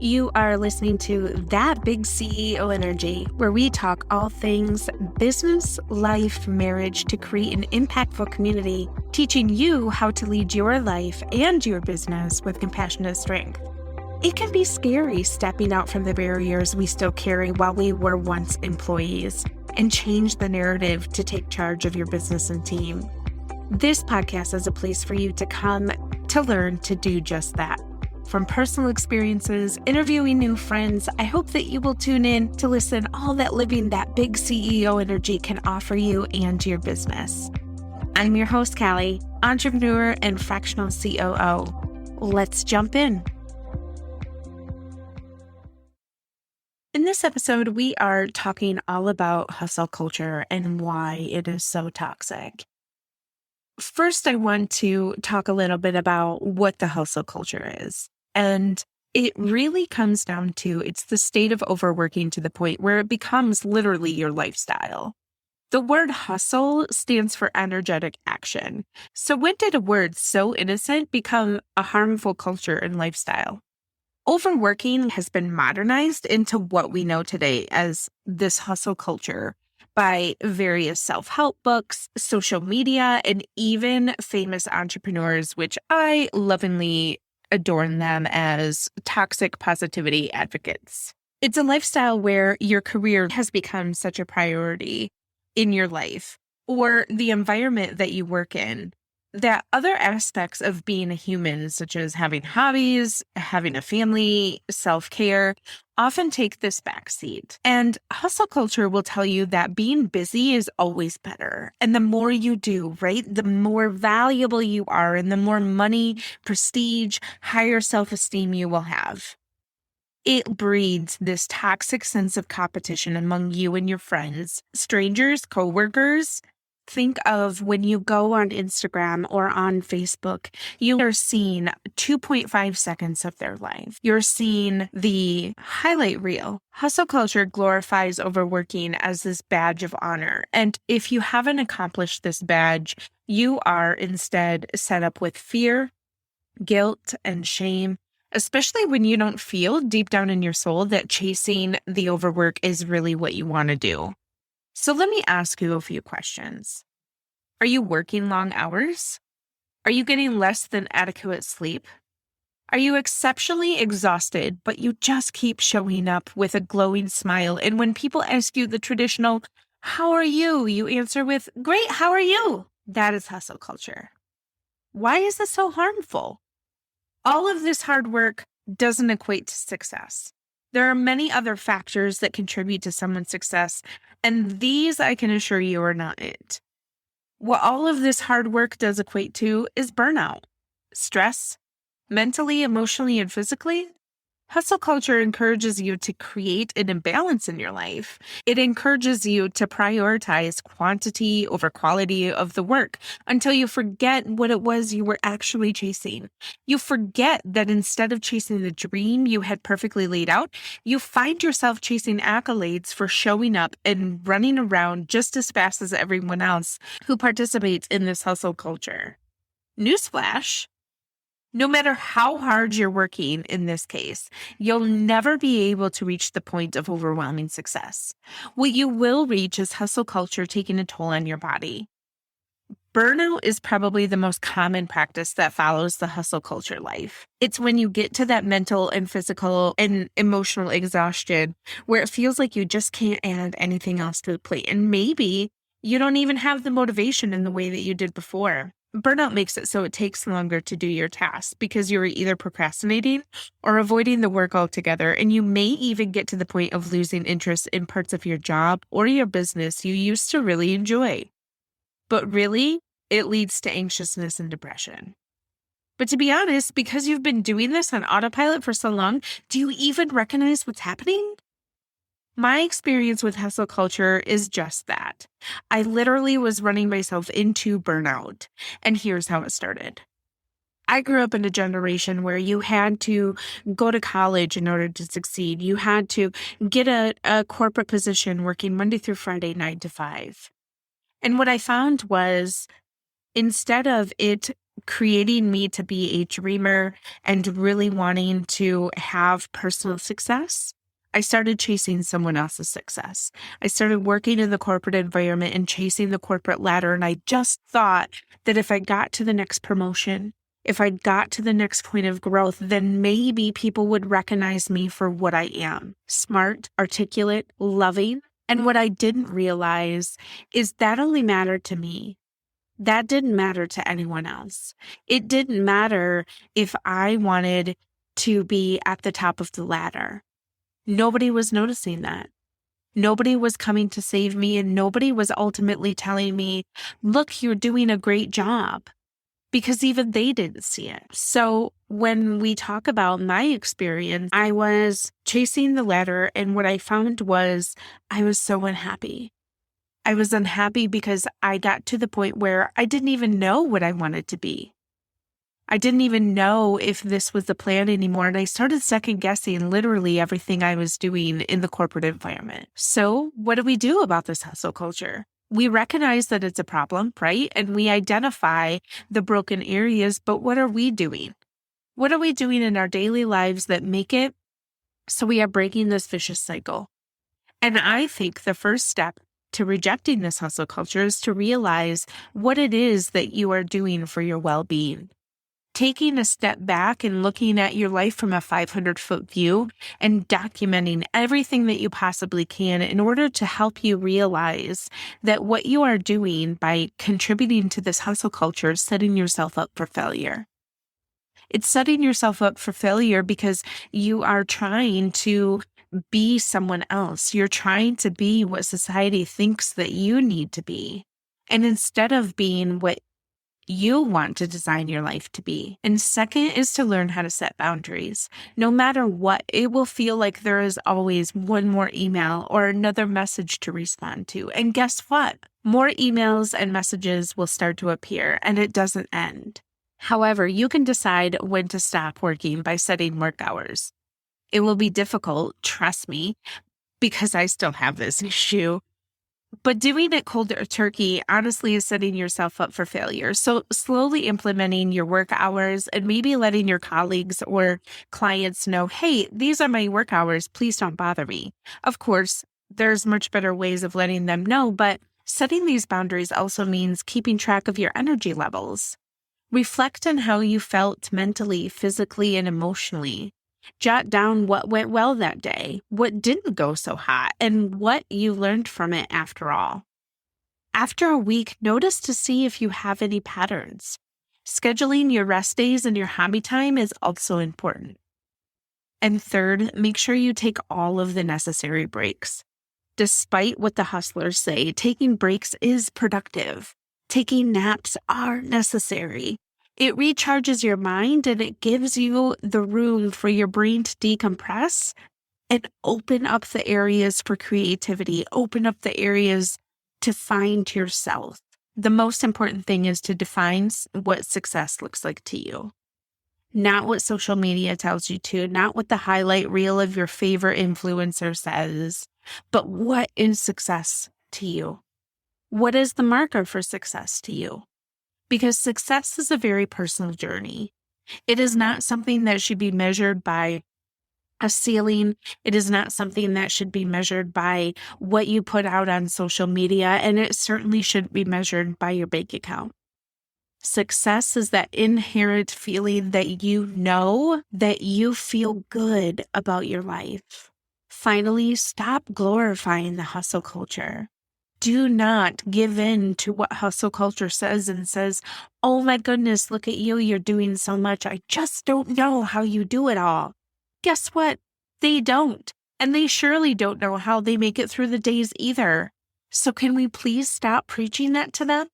You are listening to That Big CEO Energy, where we talk all things business, life, marriage to create an impactful community, teaching you how to lead your life and your business with compassionate strength. It can be scary stepping out from the barriers we still carry while we were once employees and change the narrative to take charge of your business and team. This podcast is a place for you to come to learn to do just that. From personal experiences, interviewing new friends, I hope that you will tune in to listen all that living that big CEO energy can offer you and your business. I'm your host, Callie, entrepreneur and fractional COO. Let's jump in. In this episode, we are talking all about hustle culture and why it is so toxic. First, I want to talk a little bit about what the hustle culture is. And it really comes down to it's the state of overworking to the point where it becomes literally your lifestyle. The word hustle stands for energetic action. So when did a word so innocent become a harmful culture and lifestyle? Overworking has been modernized into what we know today as this hustle culture by various self-help books, social media, and even famous entrepreneurs, which I lovingly adorn them as toxic positivity advocates. It's a lifestyle where your career has become such a priority in your life or the environment that you work in, that other aspects of being a human, such as having hobbies, having a family, self-care, often take this backseat. And hustle culture will tell you that being busy is always better. And the more you do, right, the more valuable you are and the more money, prestige, higher self-esteem you will have. It breeds this toxic sense of competition among you and your friends, strangers, coworkers. Think of when you go on Instagram or on Facebook, you are seeing 2.5 seconds of their life. You're seeing the highlight reel. Hustle culture glorifies overworking as this badge of honor. And if you haven't accomplished this badge, you are instead set up with fear, guilt, and shame, especially when you don't feel deep down in your soul that chasing the overwork is really what you want to do. So let me ask you a few questions. Are you working long hours? Are you getting less than adequate sleep? Are you exceptionally exhausted, but you just keep showing up with a glowing smile? And when people ask you the traditional, "How are you?" you answer with, "Great, how are you?" That is hustle culture. Why is this so harmful? All of this hard work doesn't equate to success. There are many other factors that contribute to someone's success, and these, I can assure you, are not it. What all of this hard work does equate to is burnout, stress, mentally, emotionally, and physically. Hustle culture encourages you to create an imbalance in your life. It encourages you to prioritize quantity over quality of the work until you forget what it was you were actually chasing. You forget that instead of chasing the dream you had perfectly laid out, you find yourself chasing accolades for showing up and running around just as fast as everyone else who participates in this hustle culture. Newsflash. No matter how hard you're working in this case, you'll never be able to reach the point of overwhelming success. What you will reach is hustle culture taking a toll on your body. Burnout is probably the most common practice that follows the hustle culture life. It's when you get to that mental and physical and emotional exhaustion where it feels like you just can't add anything else to the plate. And maybe you don't even have the motivation in the way that you did before. Burnout makes it so it takes longer to do your tasks because you're either procrastinating or avoiding the work altogether, and you may even get to the point of losing interest in parts of your job or your business you used to really enjoy. But really, it leads to anxiousness and depression. But to be honest, because you've been doing this on autopilot for so long, do you even recognize what's happening? My experience with hustle culture is just that. I literally was running myself into burnout, and here's how it started. I grew up in a generation where you had to go to college in order to succeed. You had to get a corporate position working Monday through Friday, 9 to 5. And what I found was instead of it creating me to be a dreamer and really wanting to have personal success, I started chasing someone else's success. I started working in the corporate environment and chasing the corporate ladder. And I just thought that if I got to the next promotion, if I got to the next point of growth, then maybe people would recognize me for what I am: smart, articulate, loving. And what I didn't realize is that only mattered to me. That didn't matter to anyone else. It didn't matter if I wanted to be at the top of the ladder. Nobody was noticing that. Nobody was coming to save me, and nobody was ultimately telling me, look, you're doing a great job, because even they didn't see it. So when we talk about my experience, I was chasing the ladder, and what I found was I was so unhappy. I was unhappy because I got to the point where I didn't even know what I wanted to be. I didn't even know if this was the plan anymore. And I started second guessing literally everything I was doing in the corporate environment. So what do we do about this hustle culture? We recognize that it's a problem, right? And we identify the broken areas, but what are we doing? What are we doing in our daily lives that make it so we are breaking this vicious cycle? And I think the first step to rejecting this hustle culture is to realize what it is that you are doing for your well-being. Taking a step back and looking at your life from a 500-foot view and documenting everything that you possibly can in order to help you realize that what you are doing by contributing to this hustle culture is setting yourself up for failure. It's setting yourself up for failure because you are trying to be someone else. You're trying to be what society thinks that you need to be. And instead of being what you want to design your life to be. And second is to learn how to set boundaries. No matter what, it will feel like there is always one more email or another message to respond to. And guess what? More emails and messages will start to appear, and it doesn't end. However, you can decide when to stop working by setting work hours. It will be difficult, trust me, because I still have this issue. But doing it cold turkey honestly is setting yourself up for failure. So slowly implementing your work hours and maybe letting your colleagues or clients know, hey, these are my work hours. Please don't bother me. Of course, there's much better ways of letting them know, but setting these boundaries also means keeping track of your energy levels. Reflect on how you felt mentally, physically, and emotionally. Jot down what went well that day, what didn't go so hot, and what you learned from it after all. After a week, notice to see if you have any patterns. Scheduling your rest days and your hobby time is also important. And third, make sure you take all of the necessary breaks. Despite what the hustlers say, taking breaks is productive. Taking naps are necessary. It recharges your mind and it gives you the room for your brain to decompress and open up the areas for creativity, open up the areas to find yourself. The most important thing is to define what success looks like to you. Not what social media tells you to, not what the highlight reel of your favorite influencer says, but what is success to you? What is the marker for success to you? Because success is a very personal journey. It is not something that should be measured by a ceiling. It is not something that should be measured by what you put out on social media, and it certainly shouldn't be measured by your bank account. Success is that inherent feeling that you know that you feel good about your life. Finally, stop glorifying the hustle culture. Do not give in to what hustle culture says and says, oh my goodness, look at you. You're doing so much. I just don't know how you do it all. Guess what? They don't. And they surely don't know how they make it through the days either. So can we please stop preaching that to them?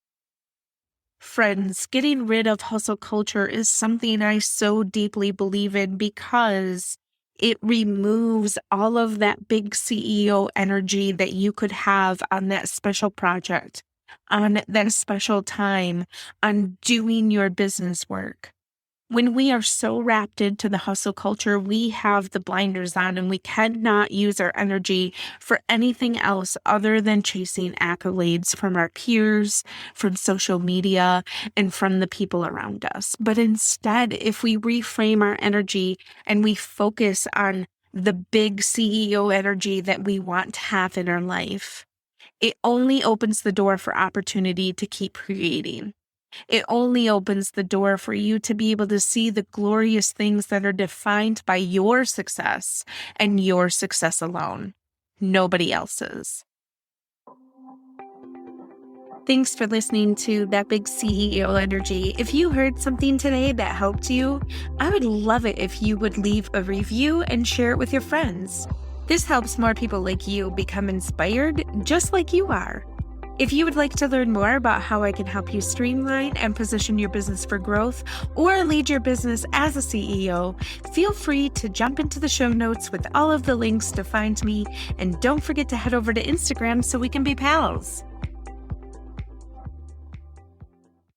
Friends, getting rid of hustle culture is something I so deeply believe in because it removes all of that big CEO energy that you could have on that special project, on that special time, on doing your business work. When we are so wrapped into the hustle culture, we have the blinders on and we cannot use our energy for anything else other than chasing accolades from our peers, from social media, and from the people around us. But instead, if we reframe our energy and we focus on the big CEO energy that we want to have in our life, it only opens the door for opportunity to keep creating. It only opens the door for you to be able to see the glorious things that are defined by your success and your success alone, nobody else's. Thanks for listening to That Big CEO Energy. If you heard something today that helped you, I would love it if you would leave a review and share it with your friends. This helps more people like you become inspired just like you are. If you would like to learn more about how I can help you streamline and position your business for growth or lead your business as a CEO, feel free to jump into the show notes with all of the links to find me. And don't forget to head over to Instagram so we can be pals.